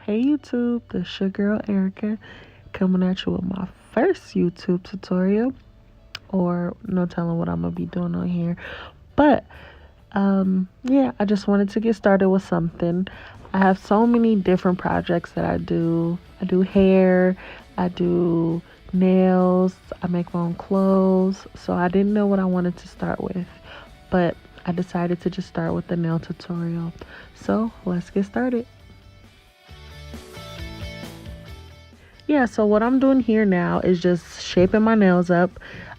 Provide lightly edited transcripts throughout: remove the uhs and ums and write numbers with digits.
Hey YouTube, this your girl Erica coming at you with my first YouTube tutorial, or no telling what I'm gonna be doing on here. But yeah, I just wanted to get started with something. I have so many different projects that I do. I do hair, I do nails, I make my own clothes. So I didn't know what I wanted to start with, but I decided to just start with the nail tutorial. So let's get started. Yeah, so what I'm doing here now is just shaping my nails up.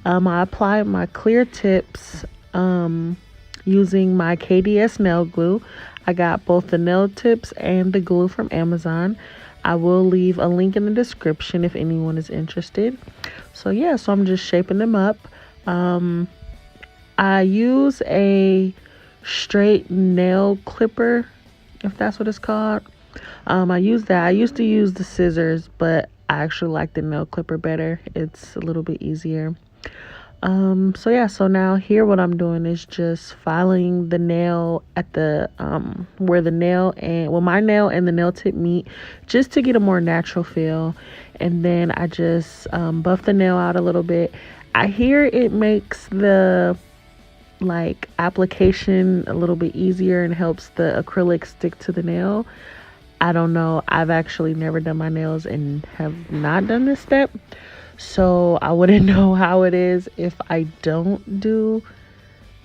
I apply my clear tips using my KDS nail glue. I got both the nail tips and the glue from Amazon. I will leave a link in the description if anyone is interested. So yeah, so I'm just shaping them up. I use a straight nail clipper, if that's what it's called. I use that. I used to use the scissors, but I actually like the nail clipper better. It's a little bit easier. So yeah, so now here what I'm doing is just filing the nail at the where the nail and my nail and the nail tip meet, just to get a more natural feel. And then I just buff the nail out a little bit. I hear it makes the application a little bit easier and helps the acrylic stick to the nail. I don't know. I've actually never done my nails and have not done this step. So I wouldn't know how it is if I don't do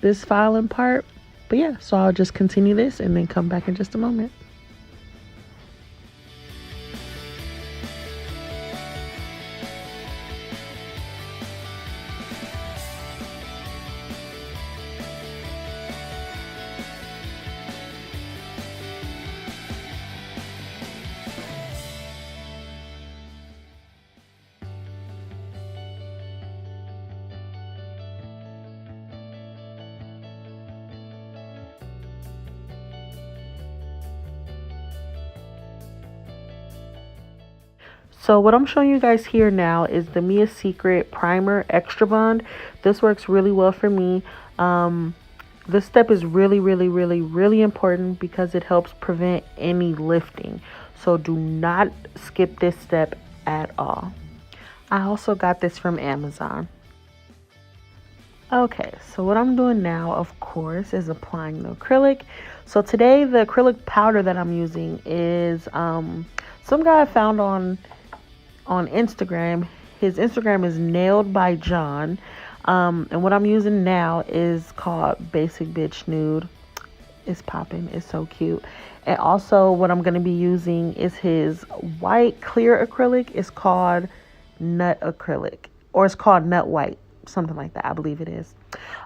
this filing part. But yeah, so I'll just continue this and then come back in just a moment. So what I'm showing you guys here now is the Mia Secret Primer Extra Bond. This works really well for me. This step is really important because it helps prevent any lifting. So do not skip this step at all. I also got this from Amazon. Okay, so what I'm doing now, of course, is applying the acrylic. So today the acrylic powder that I'm using is some guy I found on Instagram. His Instagram is Nailed by John. And what I'm using now is called Basic Bitch Nude. It's popping. It's so cute. And also what I'm going to be using is his white clear acrylic. It's called Nut Acrylic, or it's called Nut White, something like that. I believe it is.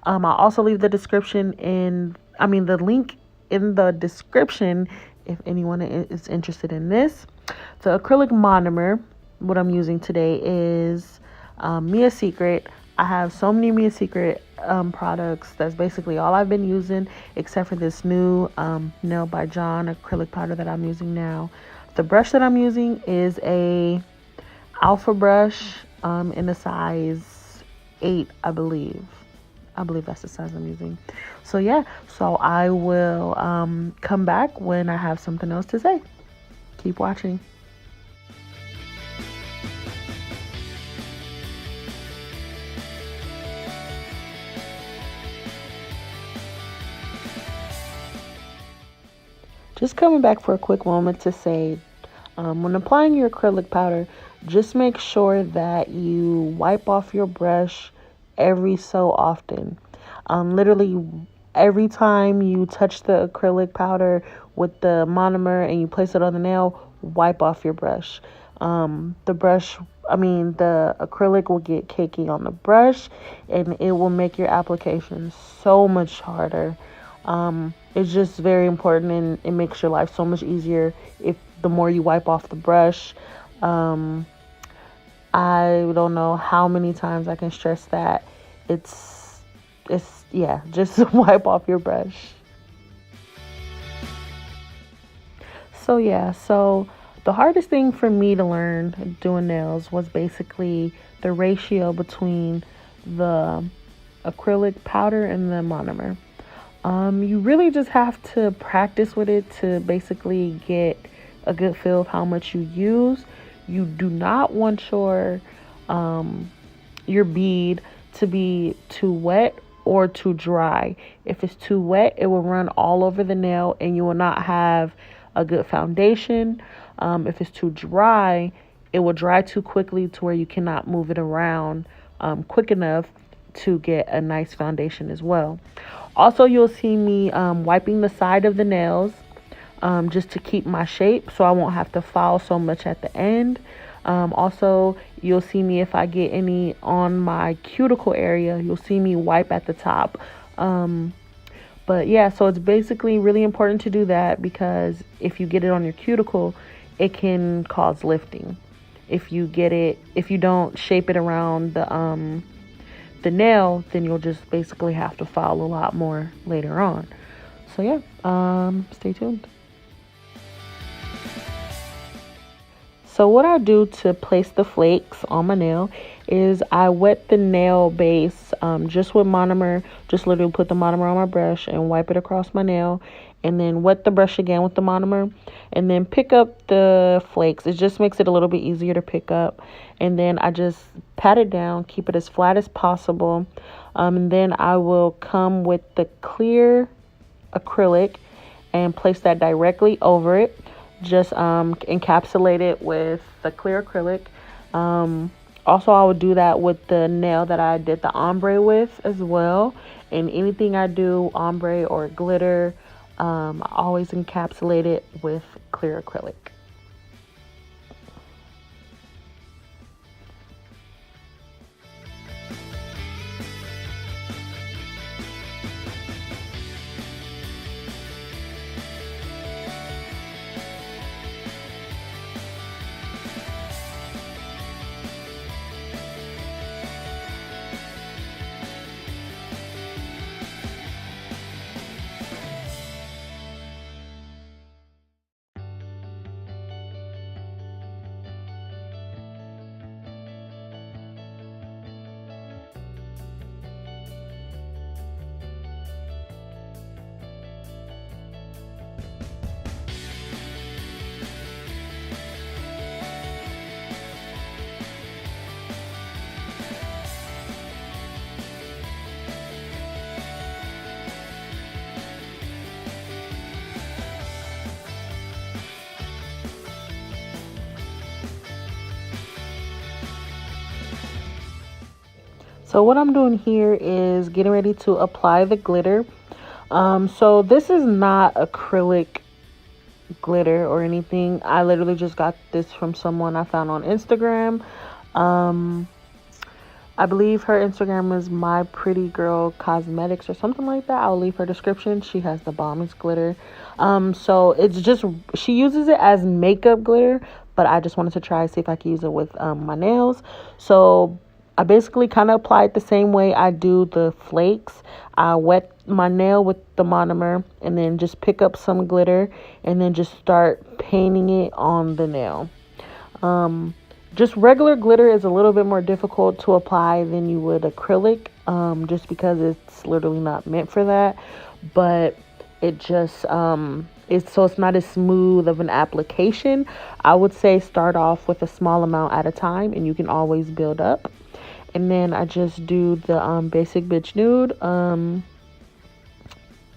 I'll also leave the the link in the description if anyone is interested in this. The acrylic monomer, what I'm using today is Mia Secret. I have so many Mia Secret products. That's basically all I've been using, except for this new Nailed by John acrylic powder that I'm using now. The brush that I'm using is a alpha brush in the size 8, I believe. I believe that's the size I'm using. So yeah, so I will come back when I have something else to say. Keep watching. Just coming back for a quick moment to say, when applying your acrylic powder, just make sure that you wipe off your brush every so often. Literally every time you touch the acrylic powder with the monomer and you place it on the nail, wipe off your brush. The acrylic will get cakey on the brush and it will make your application so much harder. It's just very important, and it makes your life so much easier if the more you wipe off the brush. I don't know how many times I can stress that. It's just wipe off your brush. So the hardest thing for me to learn doing nails was basically the ratio between the acrylic powder and the monomer. You really just have to practice with it to basically get a good feel of how much you use. You do not want your bead to be too wet or too dry. If it's too wet, it will run all over the nail and you will not have a good foundation. If it's too dry, it will dry too quickly to where you cannot move it around quick enough to get a nice foundation as well. Also, you'll see me wiping the side of the nails just to keep my shape so I won't have to file so much at the end. Also, you'll see me if I get any on my cuticle area, you'll see me wipe at the top. But yeah, so it's basically really important to do that because if you get it on your cuticle, it can cause lifting. If you don't shape it around the nail, then you'll just basically have to file a lot more later on. So yeah, stay tuned. So what I do to place the flakes on my nail is I wet the nail base just with monomer. Just literally put the monomer on my brush and wipe it across my nail, and then wet the brush again with the monomer, and then pick up the flakes. It just makes it a little bit easier to pick up, and then I just pat it down, keep it as flat as possible, and then I will come with the clear acrylic and place that directly over it. Just encapsulate it with the clear acrylic. Also, I would do that with the nail that I did the ombre with as well. And anything I do ombre or glitter, I always encapsulate it with clear acrylic. So what I'm doing here is getting ready to apply the glitter. So this is not acrylic glitter or anything. I literally just got this from someone I found on Instagram. I believe her Instagram is My Pretty Girl Cosmetics or something like that. I'll leave her description. She has the bombest glitter. So it's just, she uses it as makeup glitter, but I just wanted to try see if I could use it with my nails. So I basically kind of apply it the same way I do the flakes. I wet my nail with the monomer and then just pick up some glitter and then just start painting it on the nail. Just regular glitter is a little bit more difficult to apply than you would acrylic, just because it's literally not meant for that. But it just it's not as smooth of an application. I would say start off with a small amount at a time and you can always build up. And then I just do the basic bitch nude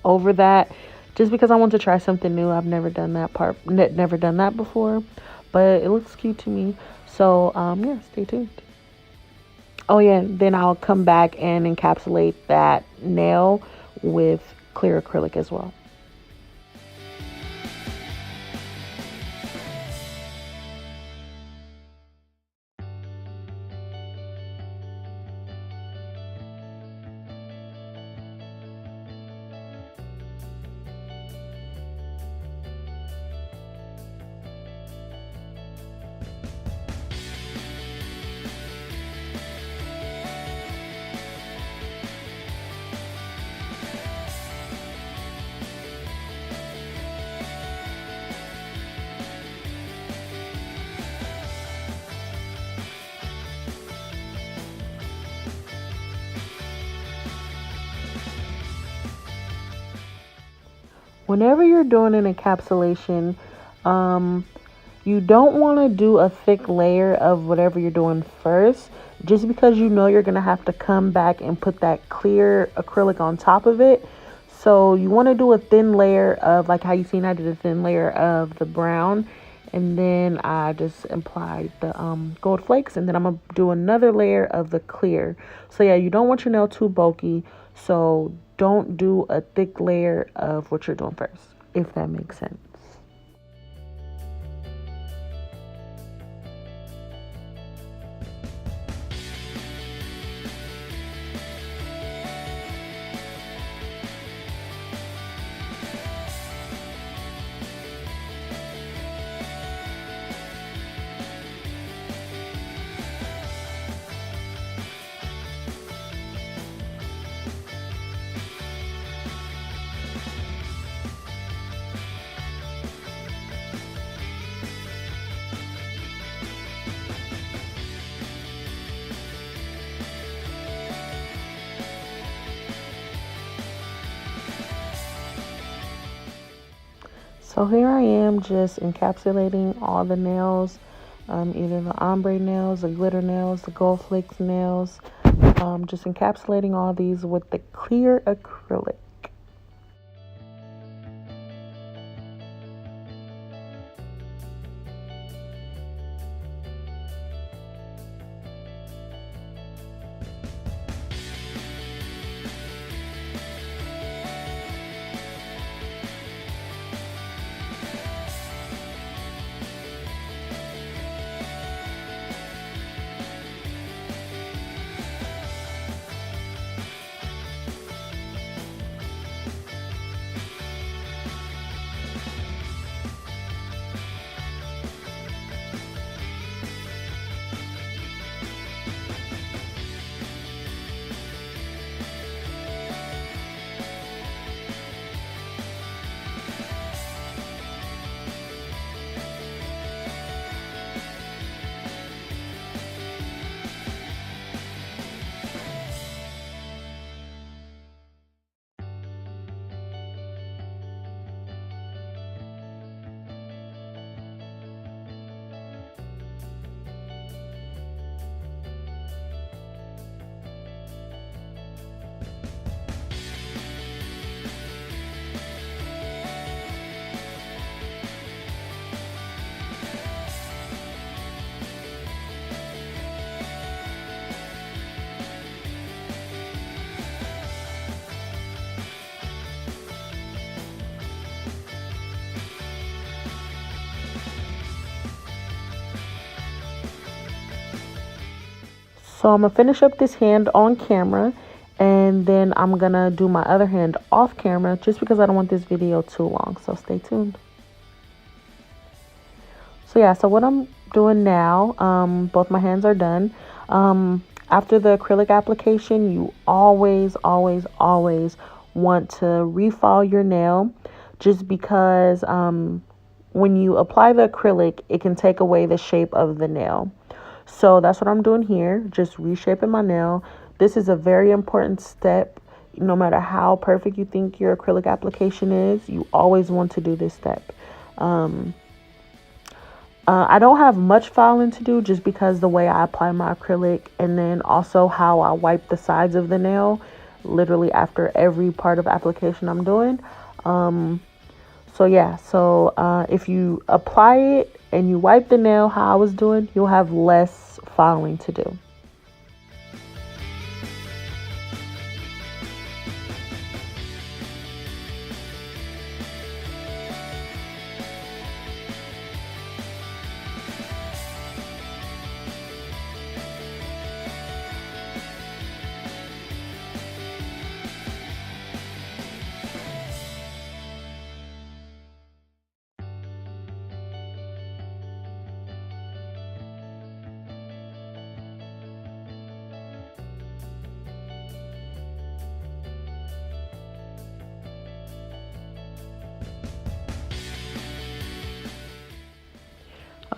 over that, just because I want to try something new. I've never done that before, but it looks cute to me. So yeah, stay tuned. Oh yeah, then I'll come back and encapsulate that nail with clear acrylic as well. Whenever you're doing an encapsulation, You don't want to do a thick layer of whatever you're doing first, just because you know you're going to have to come back and put that clear acrylic on top of it. So you want to do a thin layer of, like how you seen I did a thin layer of the brown, and then I just applied the gold flakes, and then I'm going to do another layer of the clear. So yeah, you don't want your nail too bulky, so don't do a thick layer of what you're doing first, if that makes sense. So here I am just encapsulating all the nails, either the ombre nails, the glitter nails, the gold flakes nails, just encapsulating all these with the clear acrylic. So I'm going to finish up this hand on camera, and then I'm going to do my other hand off camera, just because I don't want this video too long. So stay tuned. So yeah, so what I'm doing now, both my hands are done. After the acrylic application, you always want to refile your nail, just because when you apply the acrylic, it can take away the shape of the nail. So that's what I'm doing here, just reshaping my nail. This is a very important step. No matter how perfect you think your acrylic application is, you always want to do this step. I don't have much filing to do, just because the way I apply my acrylic, and then also how I wipe the sides of the nail literally after every part of application I'm doing. So yeah, so if you apply it and you wipe the nail how I was doing, you'll have less filing to do.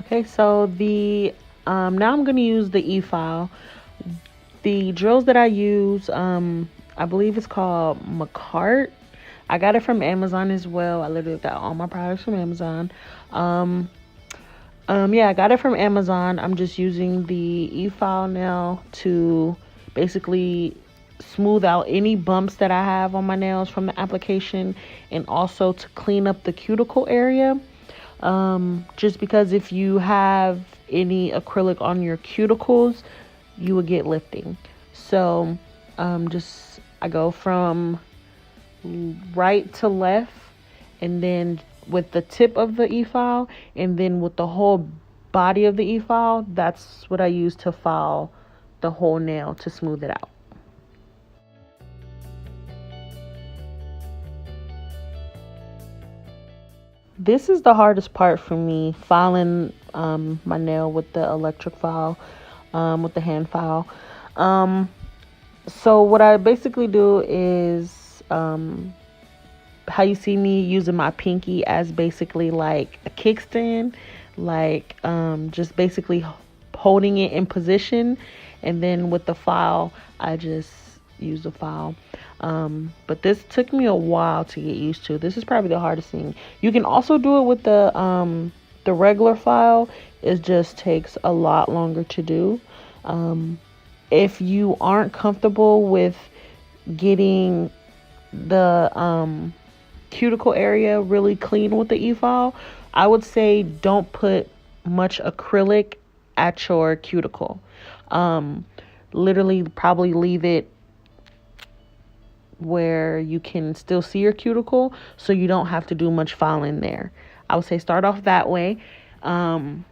Okay, so the now I'm going to use the e-file. The drills that I use, I believe it's called McCart. I got it from Amazon as well. I literally got all my products from Amazon. Yeah, I got it from Amazon. I'm just using the e-file nail to basically smooth out any bumps that I have on my nails from the application, and also to clean up the cuticle area. Just because if you have any acrylic on your cuticles, you will get lifting. So, just I go from right to left, and then with the tip of the e-file, and then with the whole body of the e-file, that's what I use to file the whole nail to smooth it out. This is the hardest part for me, filing my nail with the electric file, with the hand file. Um, so what I basically do is how you see me using my pinky as basically like a kickstand, like just basically holding it in position, and then with the file I just use the file. But this took me a while to get used to. This is probably the hardest thing. You can also do it with the regular file. It just takes a lot longer to do. If you aren't comfortable with getting the cuticle area really clean with the e-file, I would say don't put much acrylic at your cuticle. Um, Literally, probably leave it where you can still see your cuticle so you don't have to do much filing there. I would say start off that way. Um,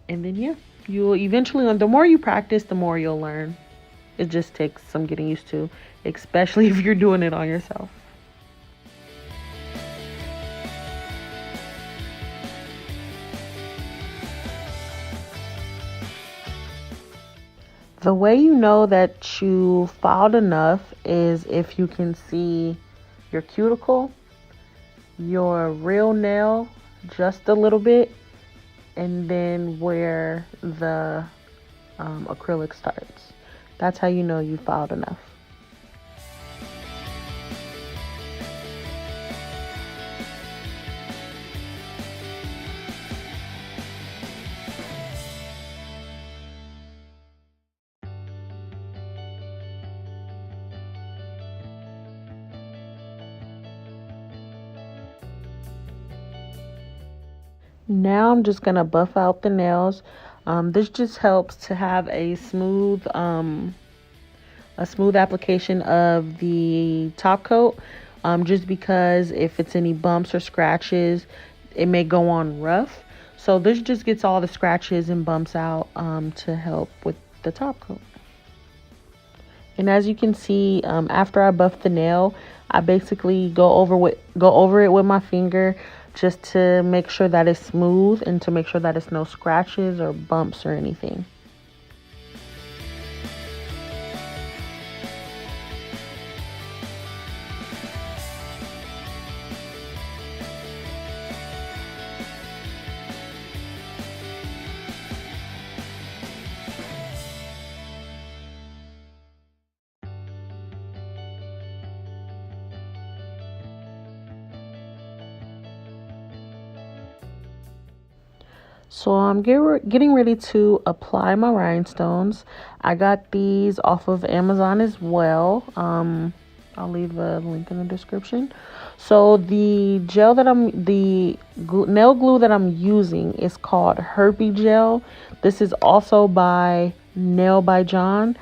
and then, yeah, you'll eventually, the more you practice, the more you'll learn. It just takes some getting used to, especially if you're doing it on yourself. The way you know that you filed enough is if you can see your cuticle, your real nail just a little bit, and then where the acrylic starts. That's how you know you filed enough. Now I'm just gonna buff out the nails. This just helps to have a smooth application of the top coat. Just because if it's any bumps or scratches, it may go on rough. So this just gets all the scratches and bumps out to help with the top coat. And as you can see, after I buff the nail, I basically go over it with my finger just to make sure that it's smooth and to make sure that it's no scratches or bumps or anything. So I'm getting ready to apply my rhinestones. I got these off of Amazon as well. I'll leave a link in the description. So the nail glue that I'm using is called HERPE gel. This is also by Nail by John.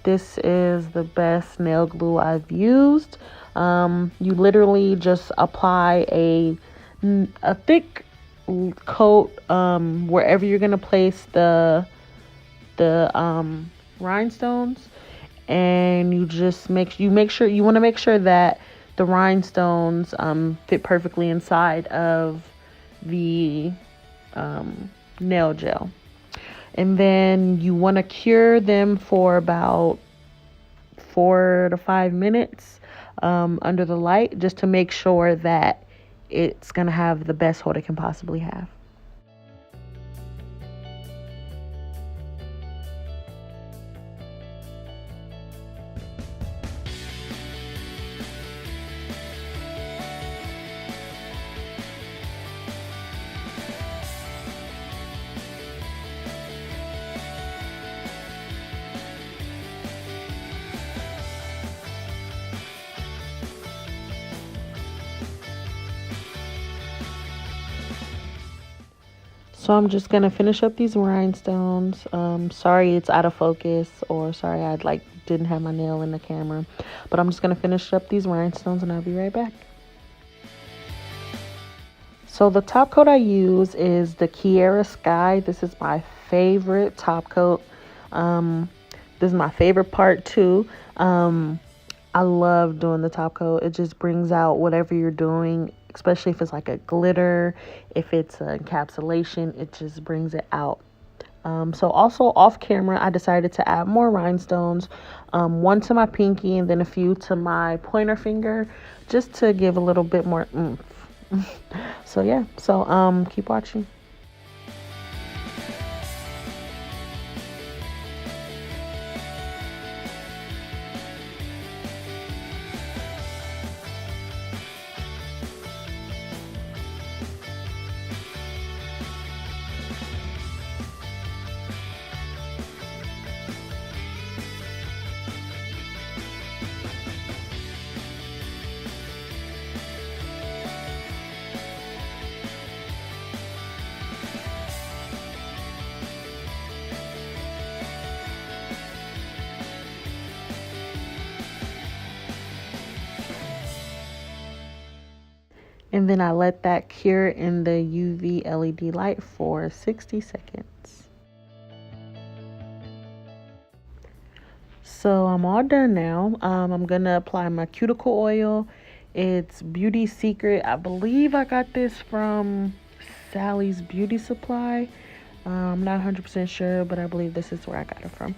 This is the best nail glue I've used. You literally just apply a thick coat wherever you're gonna place the rhinestones, and you want to make sure that the rhinestones fit perfectly inside of the nail gel. And then you want to cure them for about 4 to 5 minutes under the light, just to make sure that it's going to have the best hold it can possibly have. So I'm just gonna finish up these rhinestones. Sorry it's out of focus, or sorry I like didn't have my nail in the camera, but I'm just gonna finish up these rhinestones and I'll be right back. So the top coat I use is the KIARA Sky. This is my favorite top coat. This is my favorite part too. I love doing the top coat. It just brings out whatever you're doing, especially if it's like a glitter, if it's an encapsulation, it just brings it out. So also off camera, I decided to add more rhinestones, one to my pinky and then a few to my pointer finger, just to give a little bit more oomph. So yeah, so keep watching. And then I let that cure in the UV LED light for 60 seconds. So I'm all done now. I'm gonna apply my cuticle oil. It's Beauty Secret. I believe I got this from Sally's Beauty Supply. I'm not 100% sure, but I believe this is where I got it from.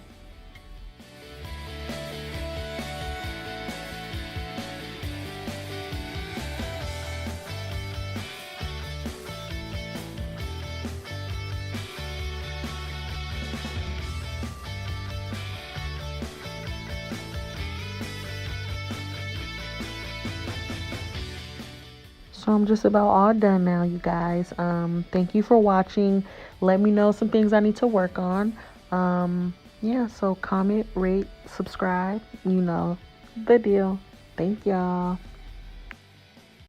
So I'm just about all done now, you guys. Thank you for watching. Let me know some things I need to work on. Yeah, so comment, rate, subscribe. You know the deal. Thank y'all.